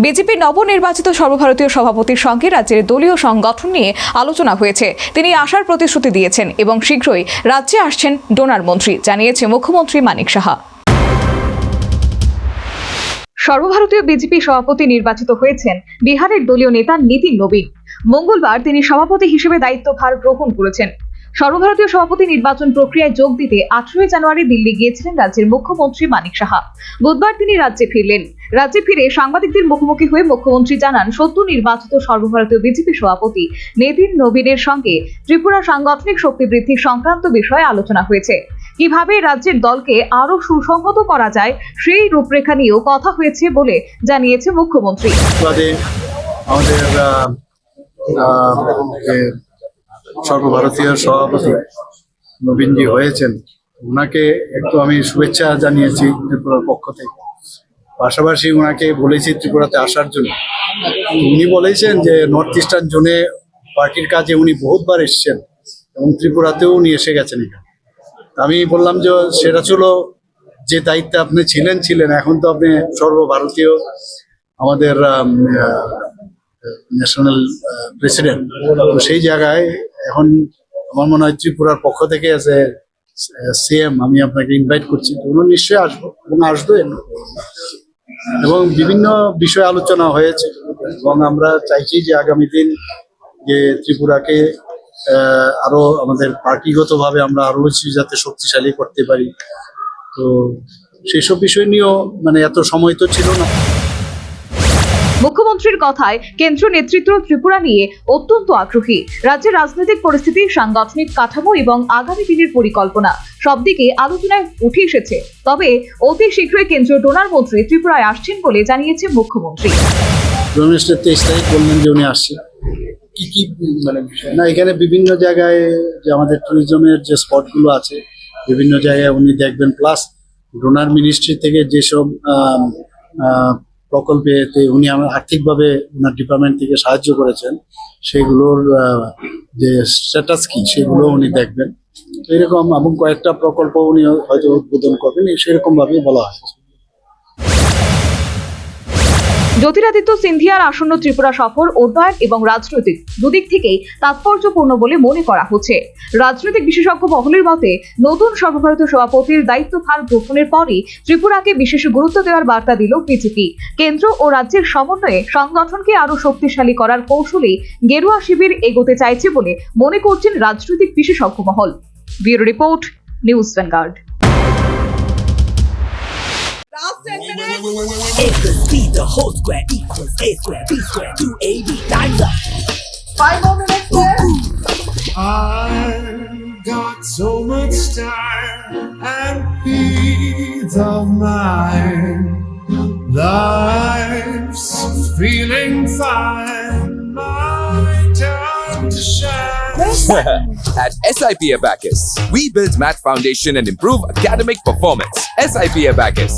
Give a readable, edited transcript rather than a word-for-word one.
BJP নবনির্বাচিত সর্বভারতীয় সভাপতির সঙ্গে রাজ্যের দলীয় সংগঠন নিয়ে আলোচনা হয়েছে। তিনি আসার প্রতিশ্রুতি দিয়েছেন এবং শীঘ্রই রাজ্যে আসছেন ডোনার মন্ত্রী, জানিয়েছে মুখ্যমন্ত্রী মানিক সাহা। সর্বভারতীয় বিজেপি সভাপতি নির্বাচিত হয়েছেন বিহারের দলীয় নেতা নীতিন নবীন। মঙ্গলবার তিনি সভাপতি হিসেবে দায়িত্বভার গ্রহণ করেছেন। সর্বভারতীয় সভাপতি নির্বাচন প্রক্রিয়ায় যোগ দিতে 18 জানুয়ারি দিল্লি গিয়েছিলেন রাজ্যের মুখ্যমন্ত্রী মানিক সাহা। বুধবার তিনি রাজ্যে ফিরলেন। রাজ্যে ফিরে সাংবাদিকদের মুখোমুখি হয়ে মুখ্যমন্ত্রী জানান, সদ্য নির্বাচিত সর্বভারতীয় বিজেপি সভাপতি নীতিন নবীনের সঙ্গে ত্রিপুরা সাংগঠনিক শক্তি বৃদ্ধি সংক্রান্ত বিষয়ে আলোচনা হয়েছে। কিভাবে রাজ্যের দলকে আরো সুসংহত করা যায় সেই রূপরেখা নিয়েও কথা হয়েছে বলে জানিয়েছে মুখ্যমন্ত্রী। সর্বভারতীয় সভাপতি নবীনজি হয়েছেন, ওনাকে একটু আমি শুভেচ্ছা জানিয়েছি ত্রিপুরার পক্ষ থেকে। পাশাপাশি ওনাকে বলেছি ত্রিপুরাতে আসার জন্য। উনি বলেছেন যে নর্থ ইস্টার্ন জোনে পার্টির কাজে উনি বহুতবার এসেছেন এবং ত্রিপুরাতেও উনি এসে গেছেন এখানে। আমি বললাম যে সেটা ছিল যে দায়িত্বে আপনি ছিলেন, এখন তো আপনি সর্বভারতীয় আমাদের ন্যাশনাল প্রেসিডেন্ট, তো সেই জায়গায় এখন আমার মনে হয় ত্রিপুরার পক্ষ থেকে এসে সিএম আমি আপনাকে ইনভাইট করছি। উনি নিশ্চয়ই আসবো এবং আসবেন এবং বিভিন্ন বিষয়ে আলোচনা হয়েছে এবং আমরা চাইছি যে আগামী দিন যে ত্রিপুরাকে আরো আমাদের পার্টিগতভাবে আমরা আরো বেশি যাতে শক্তিশালী করতে পারি। তো সেসব বিষয় নিয়েও এত সময় তো ছিল না। মুখ্যমন্ত্রীর কথায় কেন্দ্র নেতৃত্ব ত্রিপুরা নিয়ে অত্যন্ত আগ্রহী। রাজ্যের রাজনৈতিক পরিস্থিতি, সাংগঠনিক কাঠামো এবং আগামী দিনের পরিকল্পনা সব দিকে আলোচনায় উঠে এসেছে। তবে অতি শীঘ্রই কেন্দ্রীয় ডোনার মন্ত্রী ত্রিপুরায় আসছেন বলে জানিয়েছে মুখ্যমন্ত্রী। 23 তারিখ বললেন যে উনি আসছেন। কি না, এখানে বিভিন্ন জায়গায় যে আমাদের ট্যুরিজমের যে স্পটগুলো আছে বিভিন্ন জায়গায় উনি দেখবেন, প্লাস ডোনার মিনিস্ট্রি থেকে যেসব প্রকল্পেতে উনি আর্থিকভাবে ওনার ডিপার্টমেন্ট থেকে সাহায্য করেছেন সেগুলোর যে স্ট্যাটাস কি সেগুলো উনি দেখবেন। এরকম এবং কয়েকটা প্রকল্প উনি হয়তো উদ্বোধন করবেন, সেরকম ভাবেই বলা হয়েছে। জ্যোতিরাদিত্য সিন্ধিয়ার আসন্ন ত্রিপুরা সফর উন্নয়ন এবং রাজনৈতিক দুদিক থেকেই তাৎপর্যপূর্ণ বলে মনে করা হচ্ছে। রাজনৈতিক বিশেষজ্ঞ মহলের মতে, নতুন সর্বভারতীয় সভাপতির দায়িত্বভার গ্রহণের পরই ত্রিপুরাকে বিশেষ গুরুত্ব দেওয়ার বার্তা দিল বিজেপি। কেন্দ্র ও রাজ্যের সমন্বয়ে সংগঠনকে আরো শক্তিশালী করার কৌশলে গেরুয়া শিবির এগোতে চাইছে বলে মনে করছেন রাজনৈতিক বিশেষজ্ঞ মহল। Bureau report, news vanguard. A plus B, the whole square equals A square, B square, 2AB, times up. 5 more minutes there. I've got so much time and peace of mind. Life's feeling fine. My time to shine. At SIP Abacus, we build math foundation and improve academic performance. SIP Abacus,